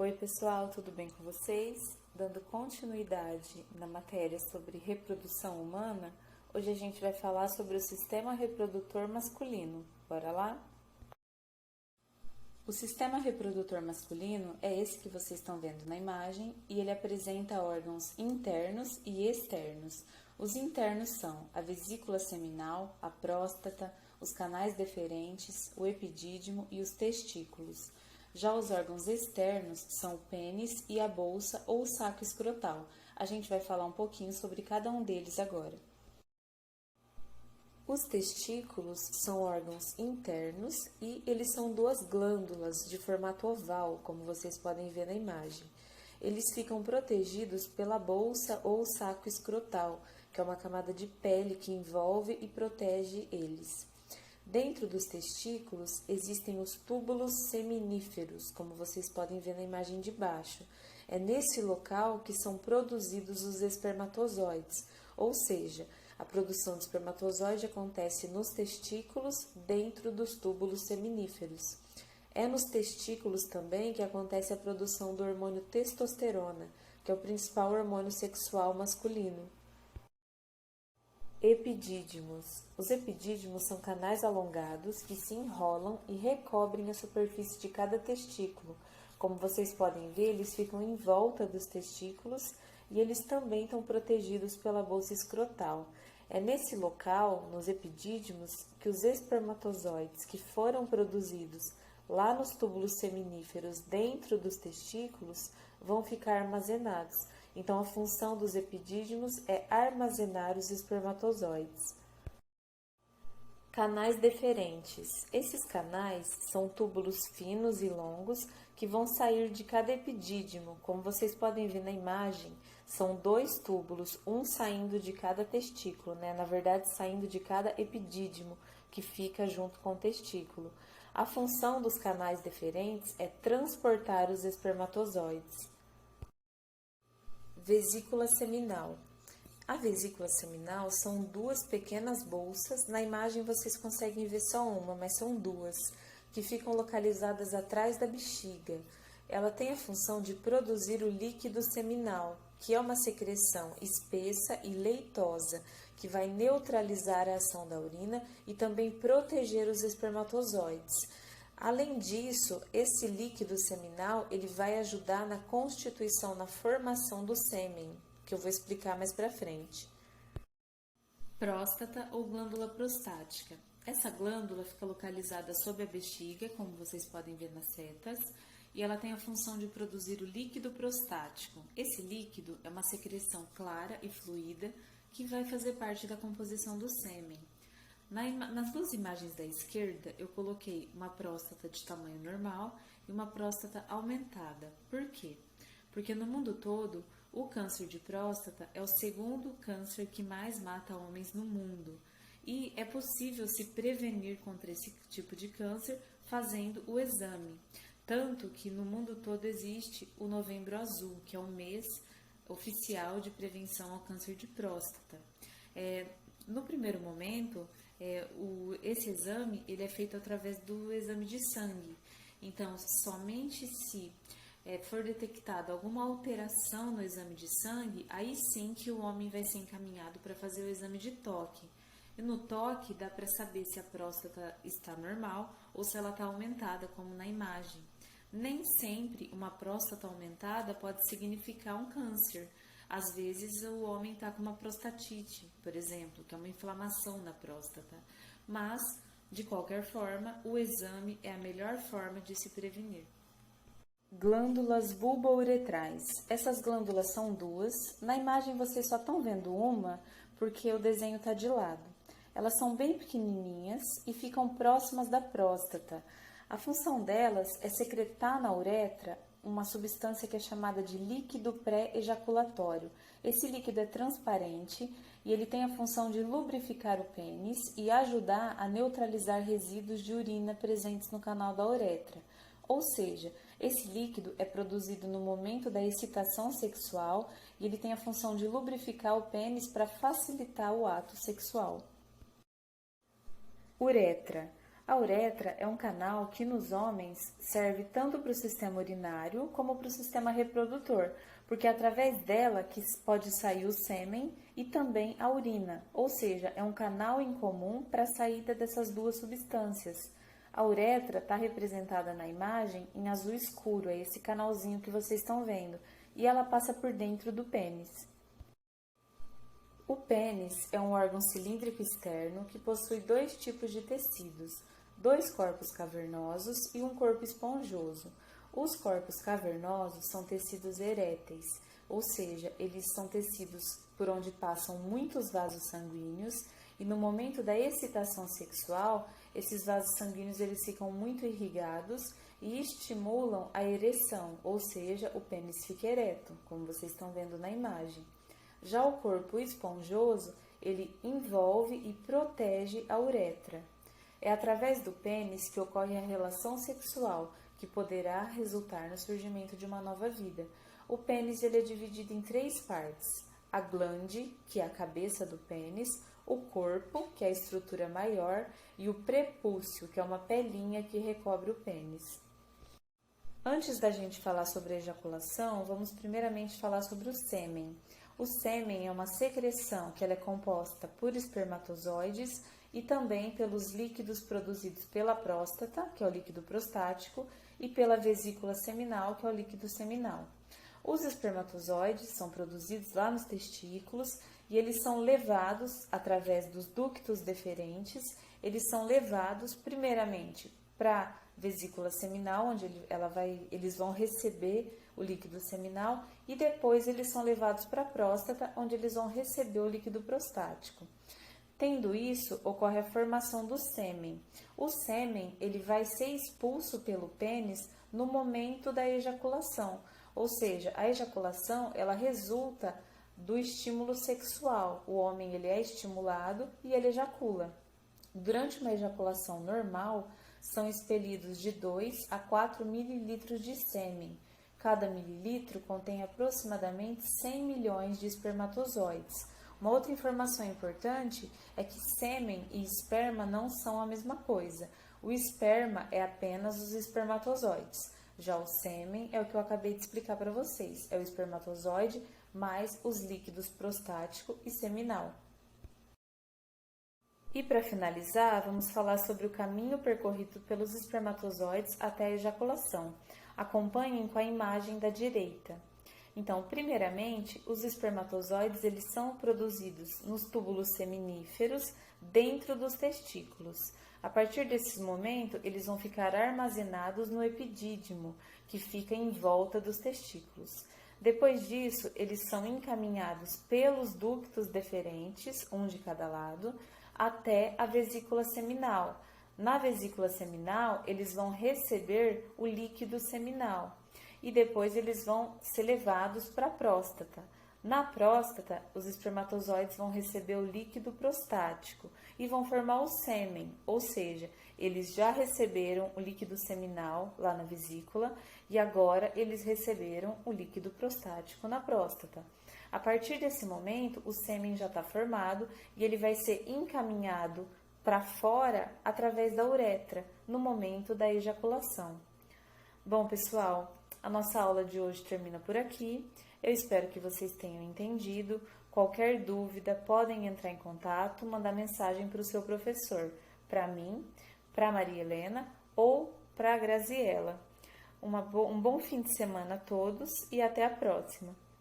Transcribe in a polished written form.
Oi pessoal, tudo bem com vocês? Dando continuidade na matéria sobre reprodução humana, hoje a gente vai falar sobre o sistema reprodutor masculino. Bora lá? O sistema reprodutor masculino é esse que vocês estão vendo na imagem e ele apresenta órgãos internos e externos. Os internos são a vesícula seminal, a próstata, os canais deferentes, o epidídimo e os testículos. Já os órgãos externos são o pênis e a bolsa ou o saco escrotal. A gente vai falar um pouquinho sobre cada um deles agora. Os testículos são órgãos internos e eles são duas glândulas de formato oval, como vocês podem ver na imagem. Eles ficam protegidos pela bolsa ou saco escrotal, que é uma camada de pele que envolve e protege eles. Dentro dos testículos existem os túbulos seminíferos, como vocês podem ver na imagem de baixo. É nesse local que são produzidos os espermatozoides, ou seja, a produção de espermatozoide acontece nos testículos, dentro dos túbulos seminíferos. É nos testículos também que acontece a produção do hormônio testosterona, que é o principal hormônio sexual masculino. Epidídimos. Os epidídimos são canais alongados que se enrolam e recobrem a superfície de cada testículo. Como vocês podem ver, eles ficam em volta dos testículos e eles também estão protegidos pela bolsa escrotal. É nesse local, nos epidídimos, que os espermatozoides que foram produzidos lá nos túbulos seminíferos dentro dos testículos vão ficar armazenados. Então, a função dos epidídimos é armazenar os espermatozoides. Canais deferentes. Esses canais são túbulos finos e longos que vão sair de cada epidídimo. Como vocês podem ver na imagem, são dois túbulos, um saindo de cada testículo, Na verdade, saindo de cada epidídimo, que fica junto com o testículo. A função dos canais deferentes é transportar os espermatozoides. Vesícula seminal. A vesícula seminal são duas pequenas bolsas, na imagem vocês conseguem ver só uma, mas são duas, que ficam localizadas atrás da bexiga. Ela tem a função de produzir o líquido seminal, que é uma secreção espessa e leitosa, que vai neutralizar a ação da urina e também proteger os espermatozoides. Além disso, esse líquido seminal ele vai ajudar na constituição, na formação do sêmen, que eu vou explicar mais para frente. Próstata ou glândula prostática. Essa glândula fica localizada sob a bexiga, como vocês podem ver nas setas, e ela tem a função de produzir o líquido prostático. Esse líquido é uma secreção clara e fluida que vai fazer parte da composição do sêmen. Nas duas imagens da esquerda, eu coloquei uma próstata de tamanho normal e uma próstata aumentada. Por quê? Porque no mundo todo, o câncer de próstata é o segundo câncer que mais mata homens no mundo. E é possível se prevenir contra esse tipo de câncer fazendo o exame. Tanto que no mundo todo existe o Novembro Azul, que é um mês oficial de prevenção ao câncer de próstata. No primeiro momento, esse exame ele é feito através do exame de sangue. Então, somente se for detectada alguma alteração no exame de sangue, aí sim que o homem vai ser encaminhado para fazer o exame de toque. E no toque dá para saber se a próstata está normal ou se ela está aumentada, como na imagem. Nem sempre uma próstata aumentada pode significar um câncer. Às vezes o homem está com uma prostatite, por exemplo, que é uma inflamação na próstata. Mas, de qualquer forma, o exame é a melhor forma de se prevenir. Glândulas bulbouretrais. Essas glândulas são duas. Na imagem vocês só estão vendo uma porque o desenho está de lado. Elas são bem pequenininhas e ficam próximas da próstata. A função delas é secretar na uretra uma substância que é chamada de líquido pré-ejaculatório. Esse líquido é transparente e ele tem a função de lubrificar o pênis e ajudar a neutralizar resíduos de urina presentes no canal da uretra. Ou seja, esse líquido é produzido no momento da excitação sexual e ele tem a função de lubrificar o pênis para facilitar o ato sexual. Uretra. A uretra é um canal que nos homens serve tanto para o sistema urinário como para o sistema reprodutor, porque é através dela que pode sair o sêmen e também a urina, ou seja, é um canal em comum para a saída dessas duas substâncias. A uretra está representada na imagem em azul escuro, é esse canalzinho que vocês estão vendo, e ela passa por dentro do pênis. O pênis é um órgão cilíndrico externo que possui dois tipos de tecidos, dois corpos cavernosos e um corpo esponjoso. Os corpos cavernosos são tecidos eréteis, ou seja, eles são tecidos por onde passam muitos vasos sanguíneos e no momento da excitação sexual, esses vasos sanguíneos eles ficam muito irrigados e estimulam a ereção, ou seja, o pênis fica ereto, como vocês estão vendo na imagem. Já o corpo esponjoso, ele envolve e protege a uretra. É através do pênis que ocorre a relação sexual, que poderá resultar no surgimento de uma nova vida. O pênis ele é dividido em três partes: a glande, que é a cabeça do pênis, o corpo, que é a estrutura maior, e o prepúcio, que é uma pelinha que recobre o pênis. Antes da gente falar sobre a ejaculação, vamos primeiramente falar sobre o sêmen. O sêmen é uma secreção que ela é composta por espermatozoides e também pelos líquidos produzidos pela próstata, que é o líquido prostático, e pela vesícula seminal, que é o líquido seminal. Os espermatozoides são produzidos lá nos testículos e eles são levados através dos ductos deferentes, eles são levados primeiramente para a vesícula seminal, onde eles vão receber o líquido seminal, e depois eles são levados para a próstata, onde eles vão receber o líquido prostático. Tendo isso, ocorre a formação do sêmen. O sêmen ele vai ser expulso pelo pênis no momento da ejaculação, ou seja, a ejaculação ela resulta do estímulo sexual. O homem ele é estimulado e ele ejacula. Durante uma ejaculação normal, são expelidos de 2 a 4 mililitros de sêmen. Cada mililitro contém aproximadamente 100 milhões de espermatozoides. Uma outra informação importante é que sêmen e esperma não são a mesma coisa. O esperma é apenas os espermatozoides. Já o sêmen é o que eu acabei de explicar para vocês. É o espermatozoide mais os líquidos prostático e seminal. E para finalizar, vamos falar sobre o caminho percorrido pelos espermatozoides até a ejaculação. Acompanhem com a imagem da direita. Então, primeiramente, os espermatozoides eles são produzidos nos túbulos seminíferos dentro dos testículos. A partir desse momento, eles vão ficar armazenados no epidídimo, que fica em volta dos testículos. Depois disso, eles são encaminhados pelos ductos deferentes, um de cada lado, até a vesícula seminal. Na vesícula seminal, eles vão receber o líquido seminal e depois eles vão ser levados para a próstata. Na próstata, os espermatozoides vão receber o líquido prostático e vão formar o sêmen, ou seja, eles já receberam o líquido seminal lá na vesícula e agora eles receberam o líquido prostático na próstata. A partir desse momento, o sêmen já está formado e ele vai ser encaminhado para fora através da uretra, no momento da ejaculação. Bom, pessoal, a nossa aula de hoje termina por aqui. Eu espero que vocês tenham entendido. Qualquer dúvida, podem entrar em contato, mandar mensagem para o seu professor, para mim, para a Maria Helena ou para a Graziela. Um bom fim de semana a todos e até a próxima!